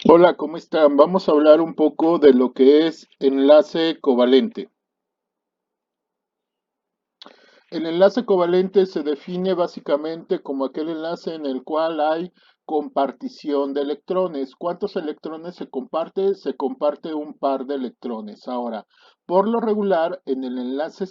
Hola, ¿cómo están? Vamos a hablar un poco de lo que es enlace covalente. El enlace covalente se define básicamente como aquel enlace en el cual hay compartición de electrones. ¿Cuántos electrones se comparte? Se comparte un par de electrones. Ahora, por lo regular, en el enlace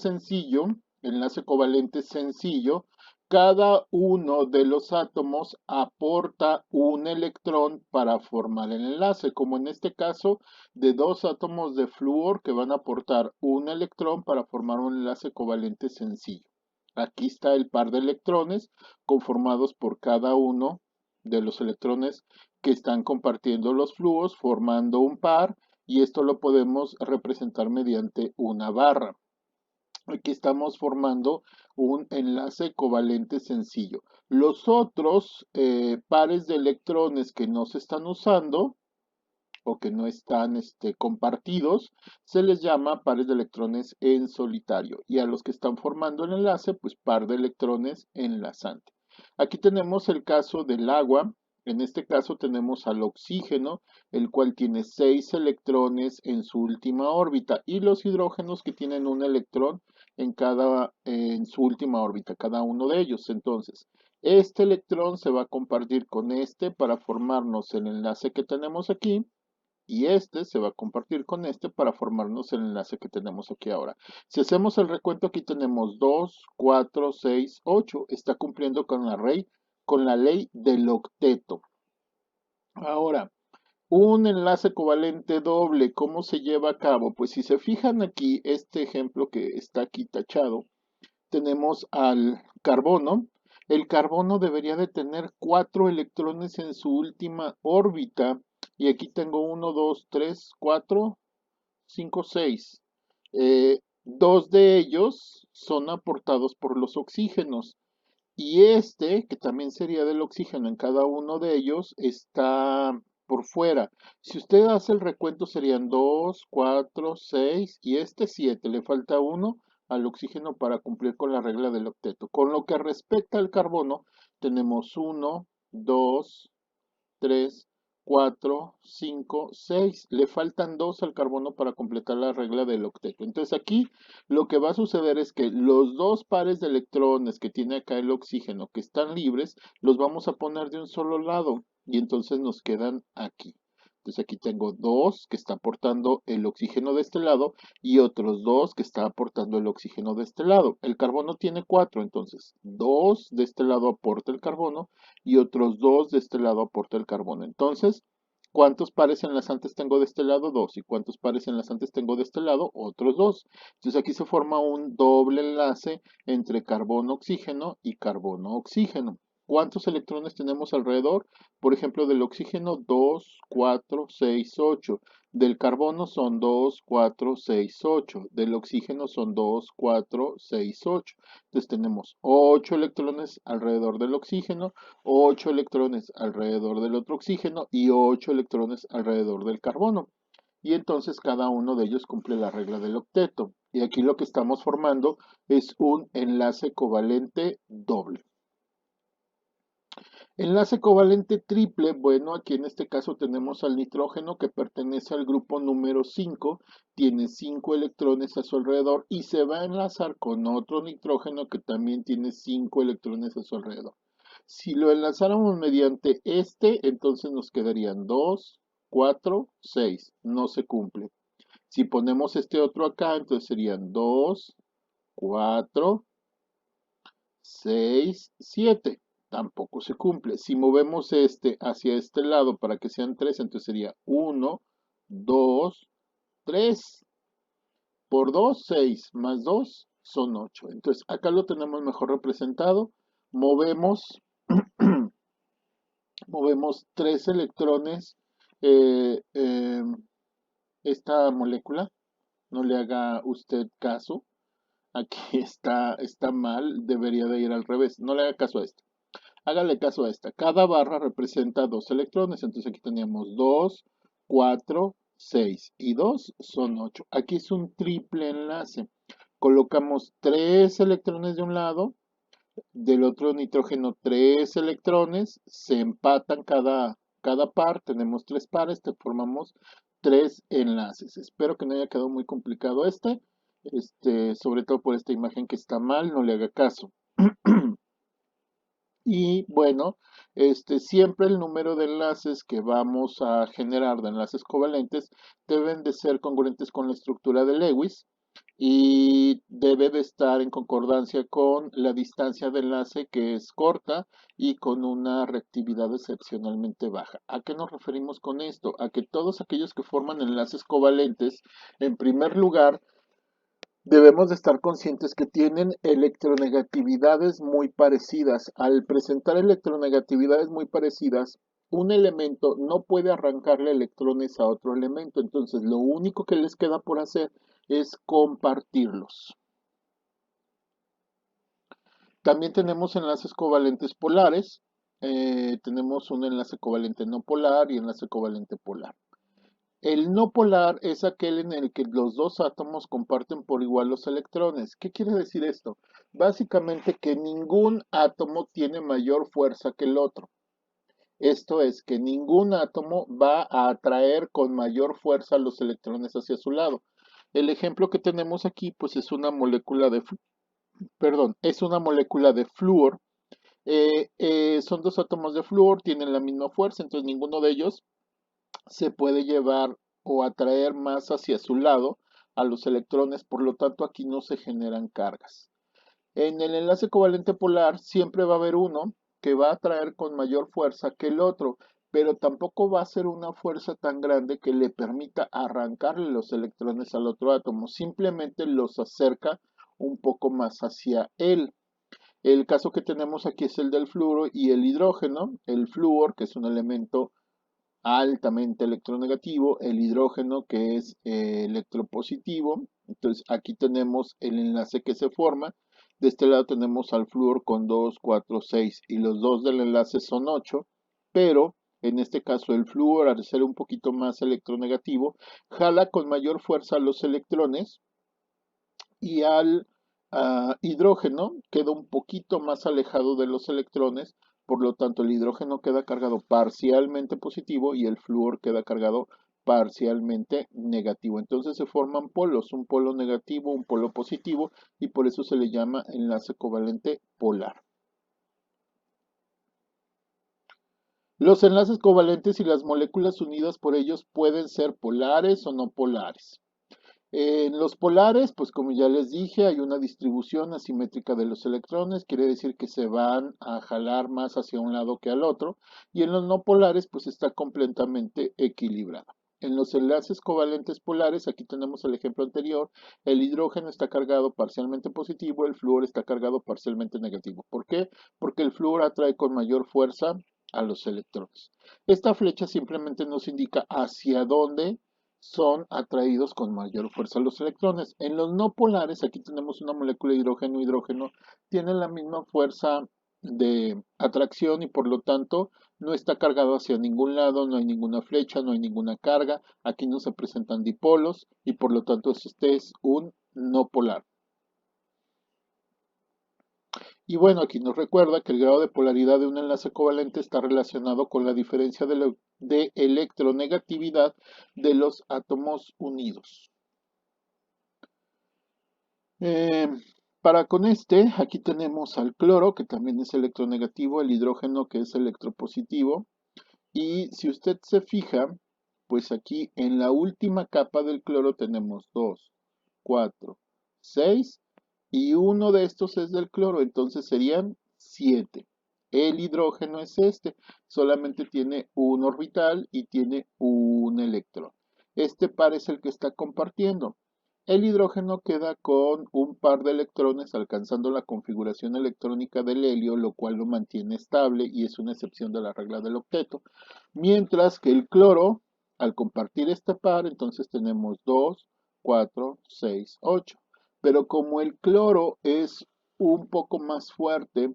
covalente sencillo, cada uno de los átomos aporta un electrón para formar el enlace, como en este caso de dos átomos de flúor que van a aportar un electrón para formar un enlace covalente sencillo. Aquí está el par de electrones conformados por cada uno de los electrones que están compartiendo los flúos formando un par, y esto lo podemos representar mediante una barra. Aquí estamos formando un enlace covalente sencillo. Los otros pares de electrones que no se están usando o que no están compartidos, se les llama pares de electrones en solitario. Y a los que están formando el enlace, pues par de electrones enlazante. Aquí tenemos el caso del agua. En este caso tenemos al oxígeno, el cual tiene 6 electrones en su última órbita, y los hidrógenos que tienen un electrón en su última órbita, cada uno de ellos. Entonces, este electrón se va a compartir con este para formarnos el enlace que tenemos aquí, y este se va a compartir con este para formarnos el enlace que tenemos aquí ahora. Si hacemos el recuento, aquí tenemos 2, 4, 6, 8. Está cumpliendo con la ley del octeto. Ahora, un enlace covalente doble, ¿cómo se lleva a cabo? Pues si se fijan aquí, este ejemplo que está aquí tachado, tenemos al carbono. El carbono debería de tener 4 electrones en su última órbita. Y aquí tengo uno, 2, 3, 4, 5, 6. Dos de ellos son aportados por los oxígenos. Y este, que también sería del oxígeno en cada uno de ellos, está por fuera. Si usted hace el recuento serían 2, 4, 6 y este 7. Le falta uno al oxígeno para cumplir con la regla del octeto. Con lo que respecta al carbono, tenemos uno, 2, 3, 4, 5, 6. Le faltan 2 al carbono para completar la regla del octeto. Entonces aquí lo que va a suceder es que los dos pares de electrones que tiene acá el oxígeno que están libres, los vamos a poner de un solo lado y entonces nos quedan aquí. Entonces aquí tengo 2 que está aportando el oxígeno de este lado y otros 2 que está aportando el oxígeno de este lado. El carbono tiene 4, entonces 2 de este lado aporta el carbono y otros 2 de este lado aporta el carbono. Entonces, ¿cuántos pares enlazantes tengo de este lado? 2. ¿Y cuántos pares enlazantes tengo de este lado? Otros 2. Entonces aquí se forma un doble enlace entre carbono-oxígeno y carbono-oxígeno. ¿Cuántos electrones tenemos alrededor? Por ejemplo, del oxígeno 2, 4, 6, 8. Del carbono son 2, 4, 6, 8. Del oxígeno son 2, 4, 6, 8. Entonces tenemos 8 electrones alrededor del oxígeno, 8 electrones alrededor del otro oxígeno y 8 electrones alrededor del carbono. Y entonces cada uno de ellos cumple la regla del octeto. Y aquí lo que estamos formando es un enlace covalente doble. Enlace covalente triple, bueno, aquí en este caso tenemos al nitrógeno que pertenece al grupo número 5, tiene 5 electrones a su alrededor y se va a enlazar con otro nitrógeno que también tiene 5 electrones a su alrededor. Si lo enlazáramos mediante este, entonces nos quedarían 2, 4, 6, no se cumple. Si ponemos este otro acá, entonces serían 2, 4, 6, 7. Tampoco se cumple. Si movemos este hacia este lado para que sean 3, entonces sería 1, 2, 3. Por 2, 6 más 2 son 8. Entonces acá lo tenemos mejor representado. Movemos, movemos 3 electrones. eh, eh, esta molécula, no le haga usted caso. Aquí está mal, debería de ir al revés. No le haga caso a esto. Hágale caso a esta. Cada barra representa 2 electrones. Entonces aquí teníamos 2, 4, 6 y 2 son 8. Aquí es un triple enlace. Colocamos 3 electrones de un lado, del otro nitrógeno 3 electrones, se empatan cada par tenemos 3 pares, te formamos 3 enlaces. Espero que no haya quedado muy complicado sobre todo por esta imagen que está mal, no le haga caso. Y bueno, siempre el número de enlaces que vamos a generar de enlaces covalentes deben de ser congruentes con la estructura de Lewis y debe de estar en concordancia con la distancia de enlace que es corta y con una reactividad excepcionalmente baja. ¿A qué nos referimos con esto? A que todos aquellos que forman enlaces covalentes, en primer lugar, debemos de estar conscientes que tienen electronegatividades muy parecidas. Al presentar electronegatividades muy parecidas, un elemento no puede arrancarle electrones a otro elemento, entonces lo único que les queda por hacer es compartirlos. También tenemos enlaces covalentes polares. Tenemos un enlace covalente no polar y enlace covalente polar. El no polar es aquel en el que los dos átomos comparten por igual los electrones. ¿Qué quiere decir esto? Básicamente que ningún átomo tiene mayor fuerza que el otro. Esto es que ningún átomo va a atraer con mayor fuerza los electrones hacia su lado. El ejemplo que tenemos aquí pues es una molécula es una molécula de flúor. Son dos átomos de flúor, tienen la misma fuerza, entonces ninguno de ellos se puede llevar o atraer más hacia su lado a los electrones, por lo tanto aquí no se generan cargas. En el enlace covalente polar siempre va a haber uno que va a atraer con mayor fuerza que el otro, pero tampoco va a ser una fuerza tan grande que le permita arrancarle los electrones al otro átomo, simplemente los acerca un poco más hacia él. El caso que tenemos aquí es el del fluoro y el hidrógeno. El flúor, que es un elemento altamente electronegativo, el hidrógeno que es electropositivo. Entonces aquí tenemos el enlace que se forma. De este lado tenemos al flúor con 2, 4, 6 y los dos del enlace son 8, pero en este caso el flúor, al ser un poquito más electronegativo, jala con mayor fuerza los electrones y al hidrógeno queda un poquito más alejado de los electrones, por lo tanto el hidrógeno queda cargado parcialmente positivo y el flúor queda cargado parcialmente negativo. Entonces se forman polos, un polo negativo, un polo positivo, y por eso se le llama enlace covalente polar. Los enlaces covalentes y las moléculas unidas por ellos pueden ser polares o no polares. En los polares, pues como ya les dije, hay una distribución asimétrica de los electrones, quiere decir que se van a jalar más hacia un lado que al otro, y en los no polares, pues está completamente equilibrado. En los enlaces covalentes polares, aquí tenemos el ejemplo anterior, el hidrógeno está cargado parcialmente positivo, el flúor está cargado parcialmente negativo. ¿Por qué? Porque el flúor atrae con mayor fuerza a los electrones. Esta flecha simplemente nos indica hacia dónde son atraídos con mayor fuerza los electrones. En los no polares, aquí tenemos una molécula de hidrógeno, tiene la misma fuerza de atracción y por lo tanto no está cargado hacia ningún lado, no hay ninguna flecha, no hay ninguna carga, aquí no se presentan dipolos y por lo tanto este es un no polar. Y bueno, aquí nos recuerda que el grado de polaridad de un enlace covalente está relacionado con la diferencia de electronegatividad de los átomos unidos. Eh, para con aquí tenemos al cloro, que también es electronegativo, el hidrógeno, que es electropositivo. Y si usted se fija, pues aquí en la última capa del cloro tenemos 2, 4, 6 y uno de estos es del cloro, entonces serían 7. El hidrógeno es solamente tiene un orbital y tiene un electrón. Este par es el que está compartiendo. El hidrógeno queda con un par de electrones alcanzando la configuración electrónica del helio, lo cual lo mantiene estable y es una excepción de la regla del octeto. Mientras que el cloro, al compartir este par, entonces tenemos 2, 4, 6, 8. Pero como el cloro es un poco más fuerte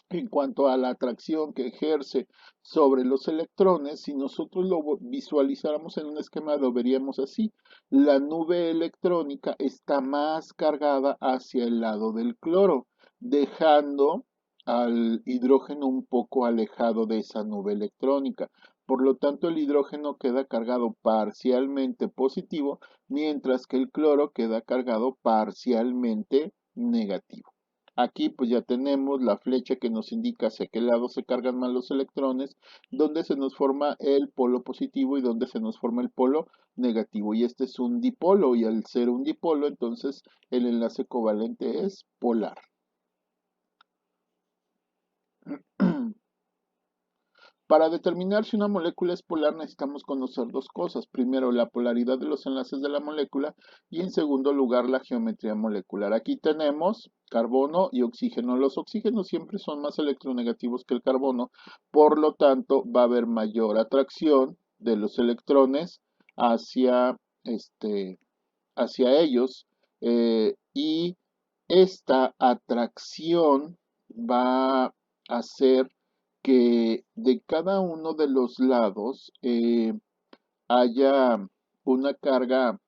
en cuanto a la atracción que ejerce sobre los electrones, si nosotros lo visualizáramos en un esquema, lo veríamos así. La nube electrónica está más cargada hacia el lado del cloro, dejando al hidrógeno un poco alejado de esa nube electrónica. Por lo tanto, el hidrógeno queda cargado parcialmente positivo, mientras que el cloro queda cargado parcialmente negativo. Aquí pues ya tenemos la flecha que nos indica hacia qué lado se cargan más los electrones, dónde se nos forma el polo positivo y dónde se nos forma el polo negativo. Y este es un dipolo, y al ser un dipolo, entonces el enlace covalente es polar. Para determinar si una molécula es polar necesitamos conocer dos cosas. Primero, la polaridad de los enlaces de la molécula y en segundo lugar, la geometría molecular. Aquí tenemos carbono y oxígeno. Los oxígenos siempre son más electronegativos que el carbono, por lo tanto va a haber mayor atracción de los electrones hacia, hacia ellos y esta atracción va a hacer que de cada uno de los lados haya una carga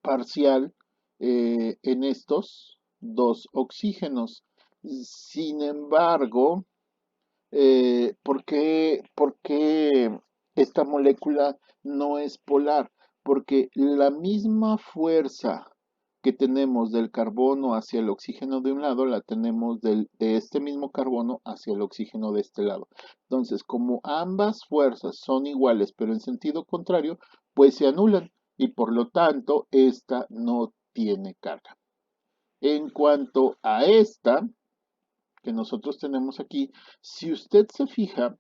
parcial en estos dos oxígenos. Sin embargo, ¿por qué esta molécula no es polar? Porque la misma fuerza que tenemos del carbono hacia el oxígeno de un lado, la tenemos de este mismo carbono hacia el oxígeno de este lado. Entonces, como ambas fuerzas son iguales, pero en sentido contrario, pues se anulan y por lo tanto, esta no tiene carga. En cuanto a esta, que nosotros tenemos aquí, si usted se fija,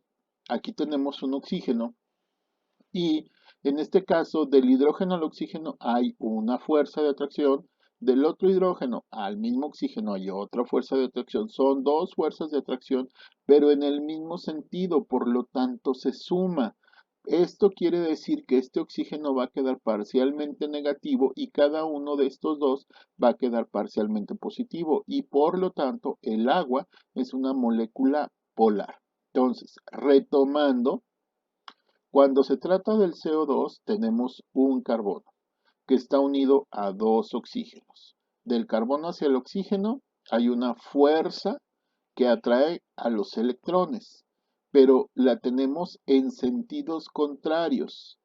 aquí tenemos un oxígeno y en este caso del hidrógeno al oxígeno hay una fuerza de atracción, del otro hidrógeno al mismo oxígeno hay otra fuerza de atracción, son dos fuerzas de atracción, pero en el mismo sentido, por lo tanto se suma. Esto quiere decir que este oxígeno va a quedar parcialmente negativo y cada uno de estos dos va a quedar parcialmente positivo y por lo tanto el agua es una molécula polar. Entonces, retomando, cuando se trata del CO2 tenemos un carbono que está unido a dos oxígenos. Del carbono hacia el oxígeno hay una fuerza que atrae a los electrones, pero la tenemos en sentidos contrarios,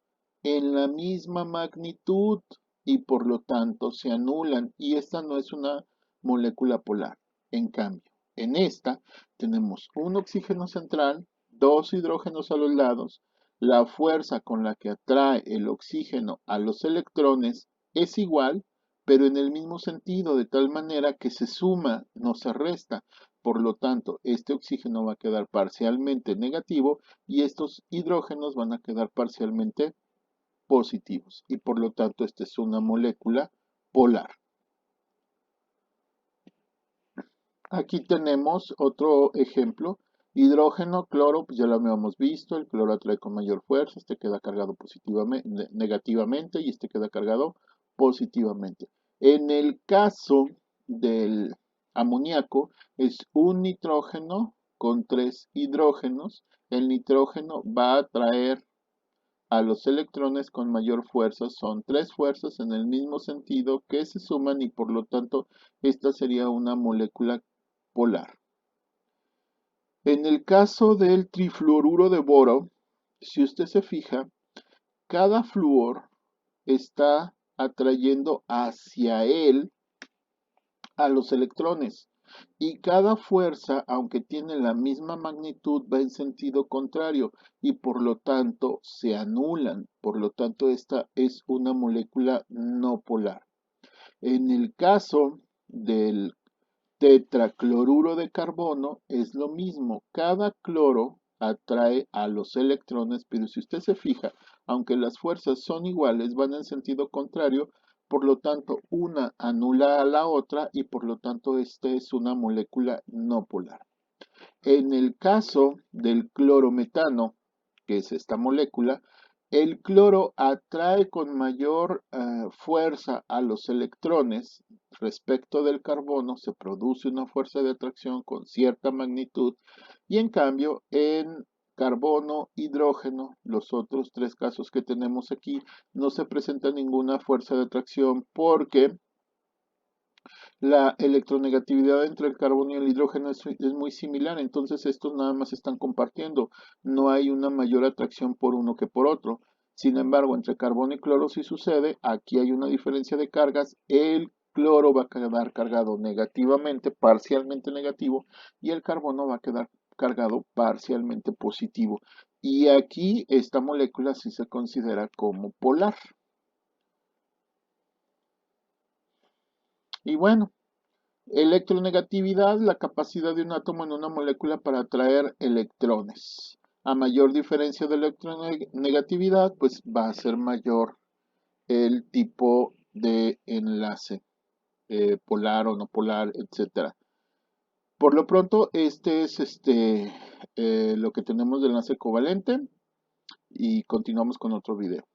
en la misma magnitud y por lo tanto se anulan y esta no es una molécula polar. En cambio, en esta tenemos un oxígeno central, dos hidrógenos a los lados, la fuerza con la que atrae el oxígeno a los electrones es igual, pero en el mismo sentido, de tal manera que se suma, no se resta. Por lo tanto, este oxígeno va a quedar parcialmente negativo y estos hidrógenos van a quedar parcialmente positivos. Y por lo tanto, esta es una molécula polar. Aquí tenemos otro ejemplo. Hidrógeno, cloro, pues ya lo habíamos visto. El cloro atrae con mayor fuerza. Este queda cargado positivamente, negativamente y este queda cargado positivamente. En el caso del amoníaco, es un nitrógeno con tres hidrógenos. El nitrógeno va a atraer a los electrones con mayor fuerza. Son tres fuerzas en el mismo sentido que se suman y por lo tanto esta sería una molécula polar. En el caso del trifluoruro de boro, si usted se fija, cada flúor está atrayendo hacia él a los electrones y cada fuerza, aunque tiene la misma magnitud, va en sentido contrario y por lo tanto se anulan. Por lo tanto, esta es una molécula no polar. En el caso del tetracloruro de carbono es lo mismo. Cada cloro atrae a los electrones, pero si usted se fija, aunque las fuerzas son iguales, van en sentido contrario, por lo tanto, una anula a la otra y por lo tanto, esta es una molécula no polar. En el caso del clorometano, que es esta molécula, el cloro atrae con mayor fuerza a los electrones respecto del carbono, se produce una fuerza de atracción con cierta magnitud y en cambio en carbono, hidrógeno, los otros tres casos que tenemos aquí, no se presenta ninguna fuerza de atracción porque la electronegatividad entre el carbono y el hidrógeno es muy similar, entonces estos nada más están compartiendo, no hay una mayor atracción por uno que por otro. Sin embargo, entre carbono y cloro sí sucede, aquí hay una diferencia de cargas, el cloro va a quedar cargado negativamente, parcialmente negativo, y el carbono va a quedar cargado parcialmente positivo. Y aquí esta molécula sí se considera como polar. Y bueno, electronegatividad, la capacidad de un átomo en una molécula para atraer electrones. A mayor diferencia de electronegatividad, pues va a ser mayor el tipo de enlace, polar o no polar, etcétera. Por lo pronto, este es lo que tenemos del enlace covalente y continuamos con otro video.